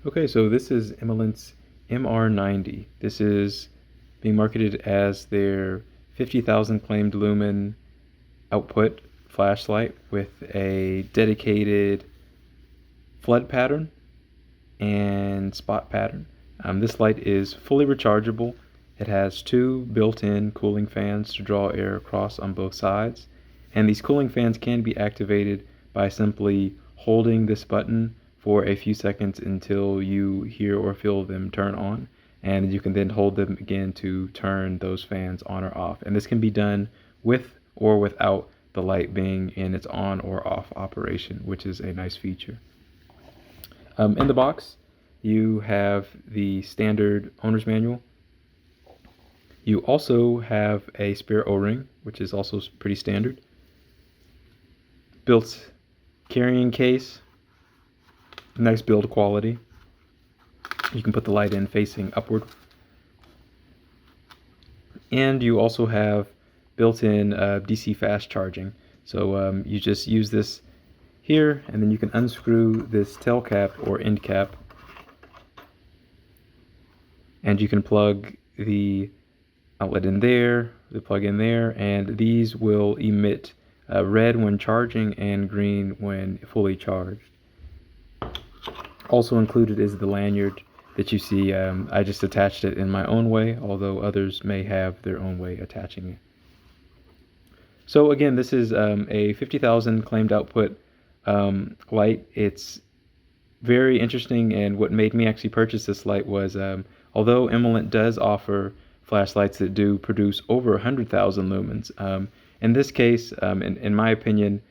Okay, so this is Imalent's MR90. This is being marketed as their 50,000 claimed lumen output flashlight with a dedicated flood pattern and spot pattern. This light is fully rechargeable. It has two built-in cooling fans to draw air across on both sides, and these cooling fans can be activated by simply holding this button for a few seconds until you hear or feel them turn on, and you can then hold them again to turn those fans on or off. And this can be done with or without the light being in its on or off operation, which is a nice feature. In the box, you have the standard owner's manual. You also have a spare O-ring, which is also pretty standard. Built carrying case, nice build quality. You can put the light in facing upward. And you also have built-in DC fast charging. So you just use this here, and then you can unscrew this tail cap or end cap, and you can plug the outlet in there, the plug in there, and these will emit red when charging and green when fully charged. Also included is the lanyard that you see. I just attached it in my own way, although others may have their own way attaching it. So again, this is a 50,000 claimed output light. It's very interesting, and what made me actually purchase this light was although Imalent does offer flashlights that do produce over 100,000 lumens, in this case, in my opinion,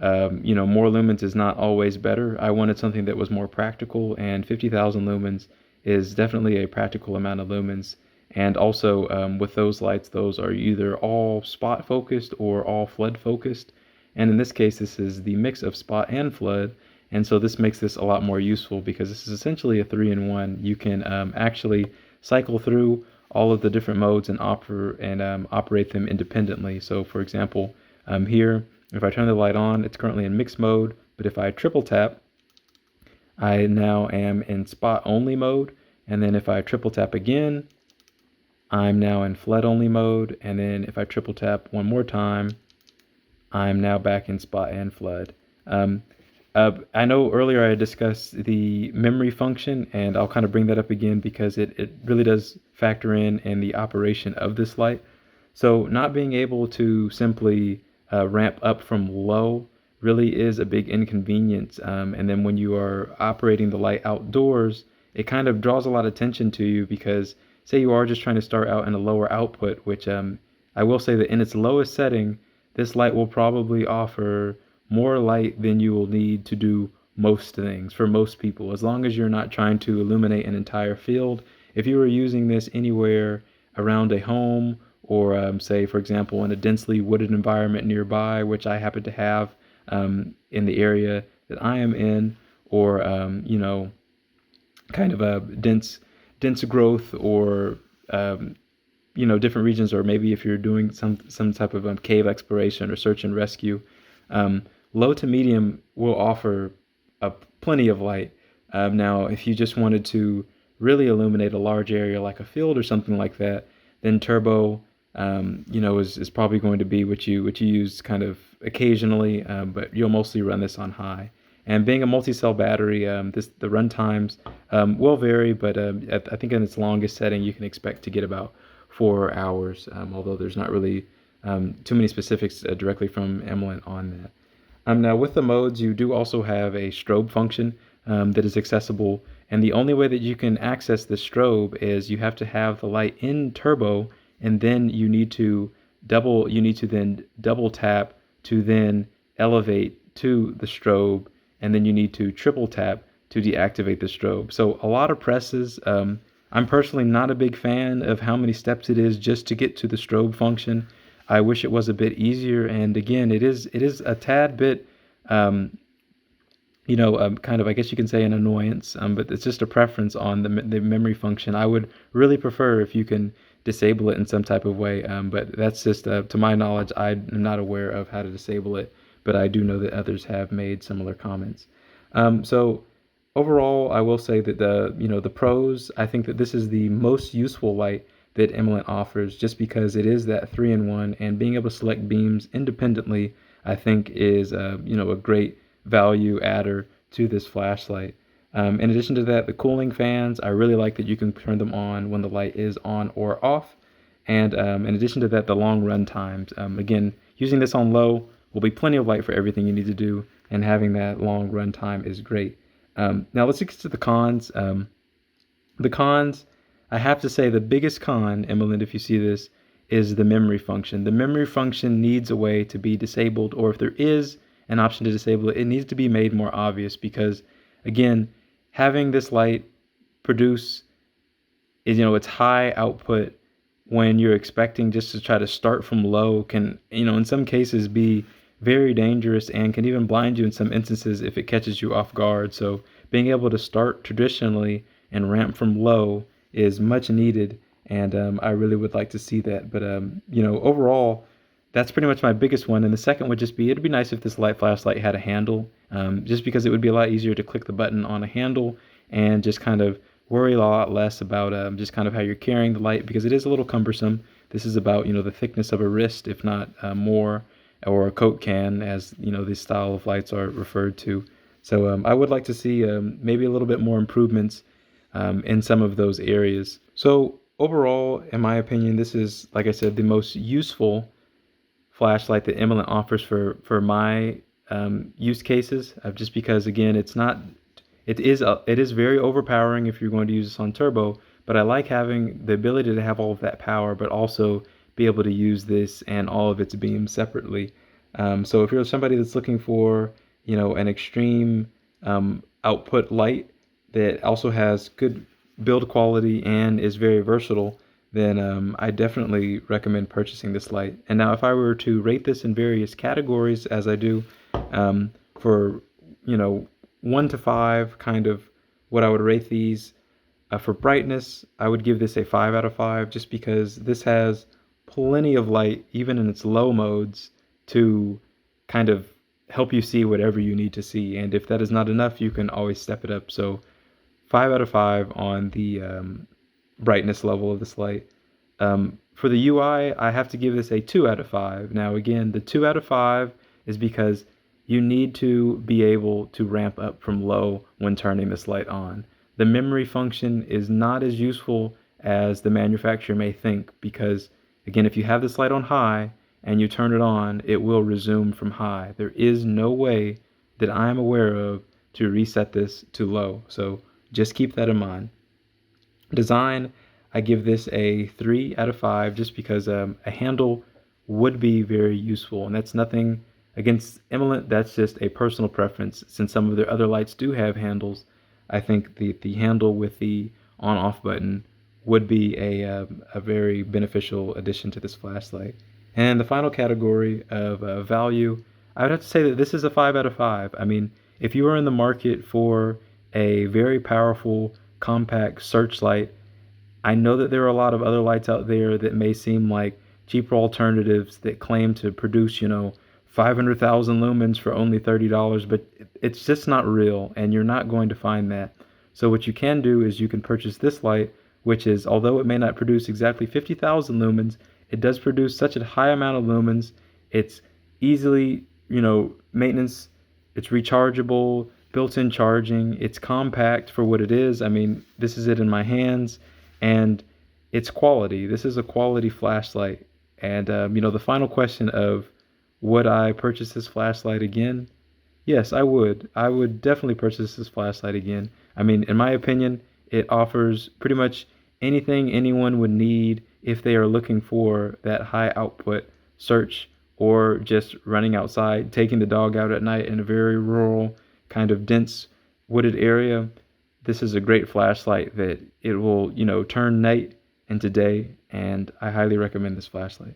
more lumens is not always better. I wanted something that was more practical, and 50,000 lumens is definitely a practical amount of lumens. And also with those lights, those are either all spot focused or all flood focused. And in this case, this is the mix of spot and flood. And so this makes this a lot more useful because this is essentially a 3-in-1. You can actually cycle through all of the different modes and operate them independently. So for example, here, if I turn the light on, it's currently in mix mode, but if I triple tap, I now am in spot only mode. And then if I triple tap again, I'm now in flood only mode. And then if I triple tap one more time, I'm now back in spot and flood. I know earlier I discussed the memory function, and I'll kind of bring that up again because it really does factor in the operation of this light. So not being able to simply ramp up from low really is a big inconvenience. And then when you are operating the light outdoors, it kind of draws a lot of attention to you because say you are just trying to start out in a lower output, which I will say that in its lowest setting, this light will probably offer more light than you will need to do most things for most people, as long as you're not trying to illuminate an entire field. If you were using this anywhere around a home or say, for example, in a densely wooded environment nearby, which I happen to have in the area that I am in, or kind of a dense growth, or different regions, or maybe if you're doing some type of cave exploration or search and rescue, low to medium will offer plenty of light. Now, if you just wanted to really illuminate a large area like a field or something like that, then turbo, is probably going to be what you use kind of occasionally, but you'll mostly run this on high. And being a multi-cell battery, the run times will vary, but I think in its longest setting, you can expect to get about 4 hours, although there's not really too many specifics directly from Imalent on that. Now, with the modes, you do also have a strobe function that is accessible, and the only way that you can access the strobe is you have to have the light in turbo, and then you need to then double tap to then elevate to the strobe, and then you need to triple tap to deactivate the strobe. So a lot of presses. I'm personally not a big fan of how many steps it is just to get to the strobe function. I wish it was a bit easier, and again, it is a tad bit, kind of, I guess you can say, an annoyance, but it's just a preference on the memory function. I would really prefer if you can disable it in some type of way, but that's just, to my knowledge, I'm not aware of how to disable it, but I do know that others have made similar comments. So overall, I will say that the pros, I think that this is the most useful light that Imalent offers, just because it is that 3-in-1, and being able to select beams independently, I think is a great value adder to this flashlight. In addition to that, the cooling fans, I really like that you can turn them on when the light is on or off. And in addition to that, the long run times. Again, using this on low will be plenty of light for everything you need to do, and having that long run time is great. Now let's get to the cons. The cons, I have to say the biggest con, Imalent, if you see this, is the memory function. The memory function needs a way to be disabled, or if there is an option to disable it, it needs to be made more obvious, because again, having this light produce its high output when you're expecting just to try to start from low can, in some cases be very dangerous, and can even blind you in some instances if it catches you off guard. So being able to start traditionally and ramp from low is much needed, and I really would like to see that. But overall, that's pretty much my biggest one. And the second would just be, it'd be nice if this light flashlight had a handle, just because it would be a lot easier to click the button on a handle and just kind of worry a lot less about just kind of how you're carrying the light, because it is a little cumbersome. This is about the thickness of a wrist, if not more, or a Coke can, as this style of lights are referred to. So I would like to see maybe a little bit more improvements in some of those areas. So overall, in my opinion, this is, like I said, the most useful flashlight that Imalent offers for my use cases. Just because, again, it is very overpowering if you're going to use this on turbo, but I like having the ability to have all of that power, but also be able to use this and all of its beams separately. So if you're somebody that's looking for an extreme output light that also has good build quality and is very versatile, then I definitely recommend purchasing this light. And now, if I were to rate this in various categories, as I do, for 1 to 5, kind of what I would rate these. For brightness, I would give this a 5 out of 5, just because this has plenty of light, even in its low modes, to kind of help you see whatever you need to see. And if that is not enough, you can always step it up. So 5 out of 5 on the brightness level of this light. For the UI, I have to give this a 2 out of 5. Now again, the 2 out of 5 is because you need to be able to ramp up from low when turning this light on. The memory function is not as useful as the manufacturer may think, because again, if you have this light on high and you turn it on, it will resume from high. There is no way that I'm aware of to reset this to low. So just keep that in mind. Design, I give this a 3 out of 5, just because a handle would be very useful, and that's nothing against Imalent. That's just a personal preference. Since some of their other lights do have handles, I think the handle with the on-off button would be a very beneficial addition to this flashlight. And the final category of value, I would have to say that this is a 5 out of 5. I mean, if you are in the market for a very powerful, compact searchlight, I know that there are a lot of other lights out there that may seem like cheaper alternatives that claim to produce, 500,000 lumens for only $30, but it's just not real, and you're not going to find that. So what you can do is you can purchase this light, which is, although it may not produce exactly 50,000 lumens, it does produce such a high amount of lumens. It's easily, maintenance, it's rechargeable, built-in charging, it's compact for what it is. I mean, this is it in my hands, and it's quality. This is a quality flashlight. And, the final question of, would I purchase this flashlight again? Yes, I would. I would definitely purchase this flashlight again. I mean, in my opinion, it offers pretty much anything anyone would need if they are looking for that high output search, or just running outside, taking the dog out at night in a very rural, kind of dense wooded area. This is a great flashlight that it will, turn night into day, and I highly recommend this flashlight.